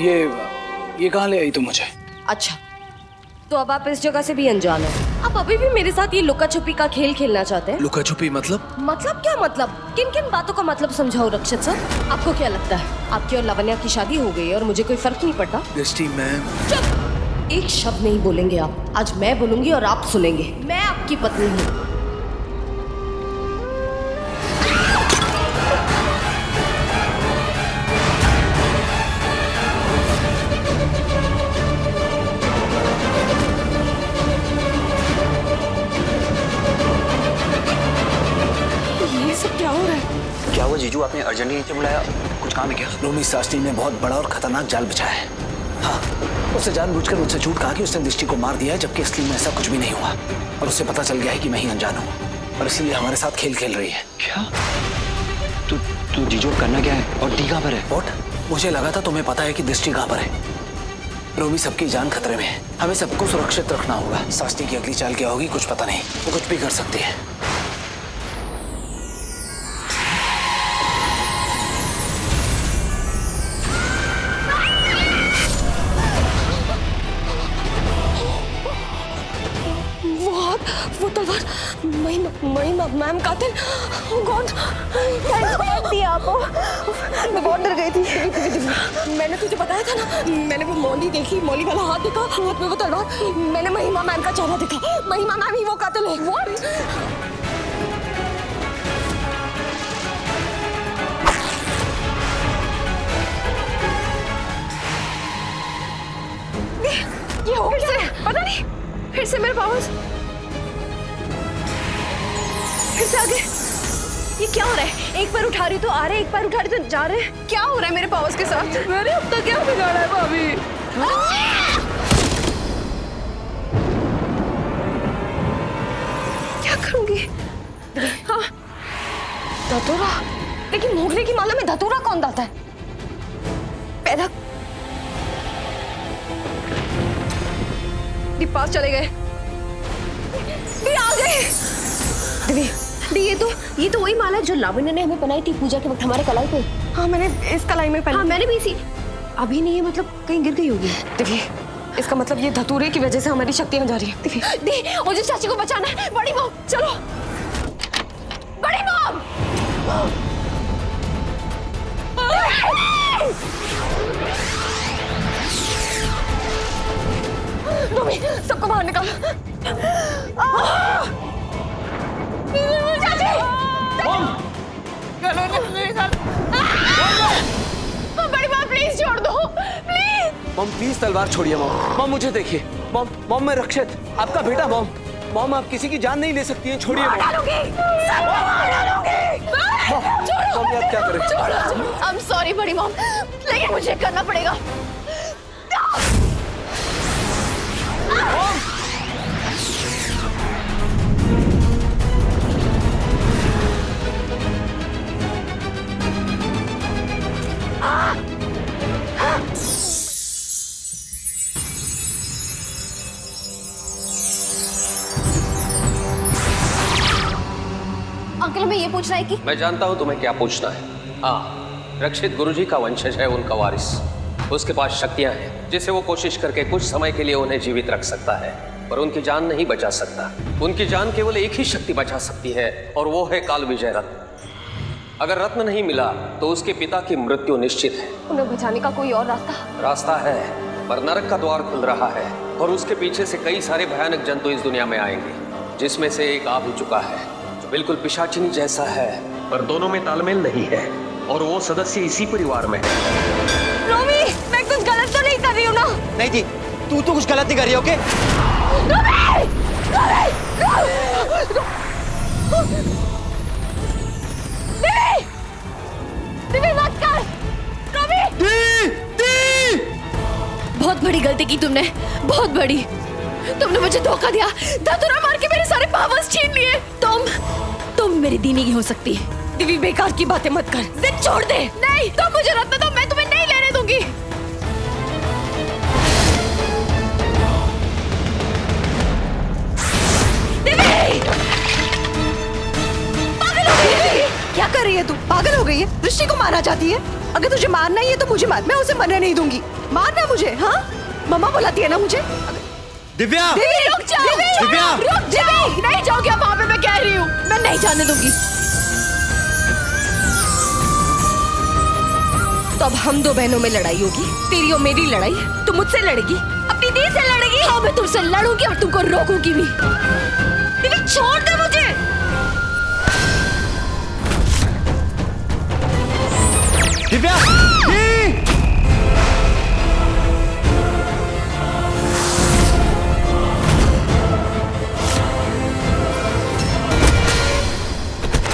ये कहाँ ले आई तुम मुझे? अच्छा, तो अब आप इस जगह से भी अनजान हैं। आप अभी भी मेरे साथ ये लुका छुपी का खेल खेलना चाहते हैं? लुका छुपी मतलब? मतलब क्या मतलब? किन किन बातों का मतलब समझाओ रक्षित सर। आपको क्या लगता है आपकी और लावण्या की शादी हो गई और मुझे कोई फर्क नहीं पड़ता? दृष्टि मैम। चुप! एक शब्द नहीं बोलेंगे आप। आज मैं बोलूंगी और आप सुनेंगे। मैं आपकी पत्नी हूँ। क्या वो जीजू आपने अर्जेंटली नीचे बुलाया? कुछ काम है क्या? रोमी सास्त्री ने बहुत बड़ा और खतरनाक जाल बिछाया है। हाँ, उसने जानबूझकर मुझसे झूठ कहा कि उसने दृष्टि को मार दिया है, जबकि असली में ऐसा कुछ भी नहीं हुआ। और उसे पता चल गया है कि मैं ही अनजान हूँ और इसीलिए हमारे साथ खेल खेल रही है। क्या? तू जीजू करना क्या है? और डी कहाँ पर है? व्हाट? मुझे लगा था तुम्हें पता है कि दृष्टि कहाँ पर है। रोमी, सबकी जान खतरे में है। हमें सबको सुरक्षित रखना होगा। सास्त्री की अगली चाल क्या होगी कुछ पता नहीं। वो कुछ भी कर सकती है। वो तलवार मैम कातिल। गॉड, दिया आपको। मैं बहुत डर गई थी। मैंने तुझे बताया था ना, मैंने वो मौली देखी, मौली वाला हाथ देखा, हाथ में वो तलवार। मैंने महिमा मैम का चेहरा देखा। महिमा मैम ही वो कातिल है। What? ये हो गया? पता नहीं, फिर से मेरे पास फिर से आगे। ये क्या हो रहा है? एक बार उठा रही तो आ रहे, एक बार उठा रही तो जा रहे। क्या हो रहा है मेरे पावर्स के साथ? मैंने अब तक क्या बिगाड़ा है भाभी? क्या करूंगी? हाँ, धतूरा। लेकिन मोगरे की माला में धतूरा कौन डालता है? पैदा दी पास चले गए। दी आ गए। दिव्य, ये तो वही माला जो लावण्य ने हमें पहनाई थी पूजा के वक्त हमारे कलाई पे। हाँ, मैंने इस कलाई में पहनी। हाँ, मैंने भी इसी। अभी नहीं है, मतलब कहीं गिर गई होगी। दिव्य, इसका मतलब ये धतूरे की वजह से हमारी शक्तियां जा रही है। दिव्य, दी, मुझे चाची को बचाना है। बड़ी मॉम, चलो। बड़ी मॉम। रोमी, सबको बाहर निकाल। बड़ी माँ, प्लीज छोड़ दो, प्लीज। मॉम प्लीज तलवार छोड़िए मॉम। मॉम मुझे देखिए। मॉम मैं रक्षित, आपका बेटा। मॉम आप किसी की जान नहीं ले सकती हैं। छोड़िए मॉम। मॉम आप क्या करें? आई एम सॉरी बड़ी मॉम, लेकिन मुझे करना पड़ेगा। अंकल, हमें ये पूछना है कि मैं जानता हूं तुम्हें क्या पूछना है। हाँ, रक्षित गुरुजी का वंशज है, उनका वारिस। उसके पास शक्तियां हैं जिसे वो कोशिश करके कुछ समय के लिए उन्हें जीवित रख सकता है, पर उनकी जान नहीं बचा सकता। उनकी जान केवल एक ही शक्ति बचा सकती है और वो है काल विजय रत्न। अगर रत्न नहीं मिला तो उसके पिता की मृत्यु निश्चित है। उन्हें बचाने का कोई और रास्ता है, पर नरक का द्वार खुल रहा है और उसके पीछे से कई सारे भयानक जंतु इस दुनिया में आएंगे, जिसमें से एक आ भी चुका है जो बिल्कुल पिशाचिनी जैसा है, पर दोनों में तालमेल नहीं है और वो सदस्य इसी परिवार में है। रोमी, मैं कुछ गलत तो नहीं कर रही हूँ ना? नहीं जी, तू तो कुछ गलत नहीं कर रही, ओके? मत कर। बहुत बड़ी गलती की तुमने, बहुत बड़ी। तुमने मुझे धोखा दिया, धतूरा मार के मेरे सारे पावर्स छीन लिए। तुम मेरी दीनी की हो सकती है। दिव्य, बेकार की बातें मत कर। जिद छोड़ दे। नहीं, तुम मुझे रत्न दो, मैं तुम्हें नहीं लेने दूंगी। दिव्य, पागल हो गई है। क्या कर रही है तू? पागल हो गई है? दृष्टि को मारना चाहती है? अगर तुझे मारना ही है तो मुझे मार, मैं उसे मरने नहीं दूंगी। मारना मुझे, हाँ? मम्मा बुलाती है ना मुझे। दिव्या दिव्या रुक जाओ। दिव्या रुक जाओ, नहीं जाओगे आप वहाँ पे, मैं कह रही हूँ, मैं नहीं जाने दूंगी। तो अब हम 2 बहनों में लड़ाई होगी, तेरी और मेरी लड़ाई। तू मुझसे लड़ेगी, अपनी दी से लड़ेगी। हाँ, मैं तुमसे लड़ूंगी और तुमको रोकूंगी भी। दिव्या छोड़ दे मुझे। दिव्या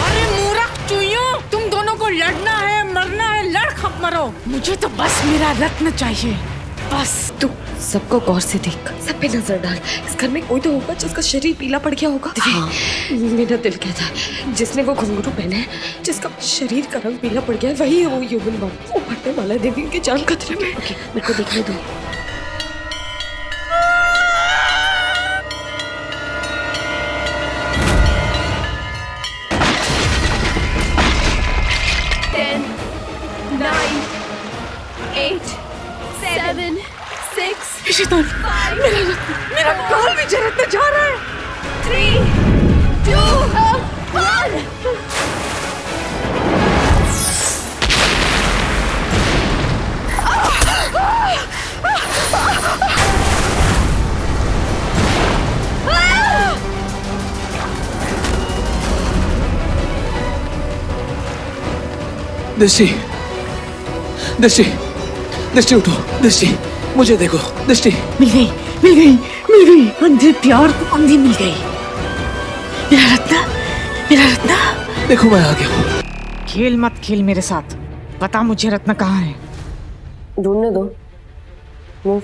अरे मूर्ख चुइयों, तुम दोनों को लड़ना है मरना है, लड़ खप मरो। मुझे तो बस मेरा रत्न चाहिए, बस। तू सबको गौर से देख, सब पे नजर डाल। इस घर में कोई तो होगा जिसका शरीर पीला पड़ गया होगा। मेरा दिल कहता है जिसने वो घुंघरू पहने है, जिसका शरीर का रंग पीला पड़ गया है, वही है वो ह्यूमन बॉम्ब। वो फटने वाला है देवी, उनकी जान खतरे में। मेरे को देखने दो। शैतान, मेरा काल भी जरतने जा रहा है। 3, 2, 1। दृष्टि, दृष्टि, दृष्टि उठो। दृष्टि, मुझे देखो। दृष्टि, मिल गई, मिल गई, मिल गई। अंधे प्यार को अंधी मिल गई। मेरा रत्ना, मेरा रत्ना। देखो मैं आ गया हूँ। खेल मत खेल मेरे साथ, बता मुझे रत्न कहाँ है। ढूंढने दो। मूव।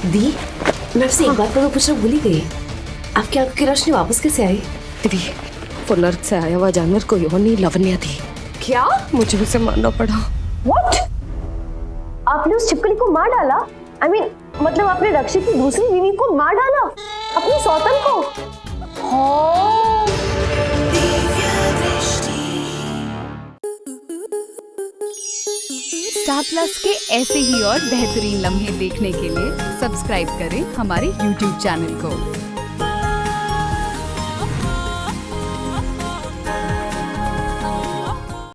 दी, मैं आपसे एक बात पर पूछना भूल ही गई। आपकी आंखों की रोशनी वापस कैसे आई? दिव्य, वो नर्क से आया हुआ जानवर कोई और नहीं, लवन्या थी। क्या? मुझे उसे मारना पड़ा। What? आपने उस छिपकली को मार डाला? I mean, मतलब आपने रक्षित की दूसरी बीवी को मार डाला? अपनी सौतन को? हाँ। स्टार प्लस के ऐसे ही और बेहतरीन लम्हे देखने के लिए सब्सक्राइब करें हमारे YouTube चैनल को।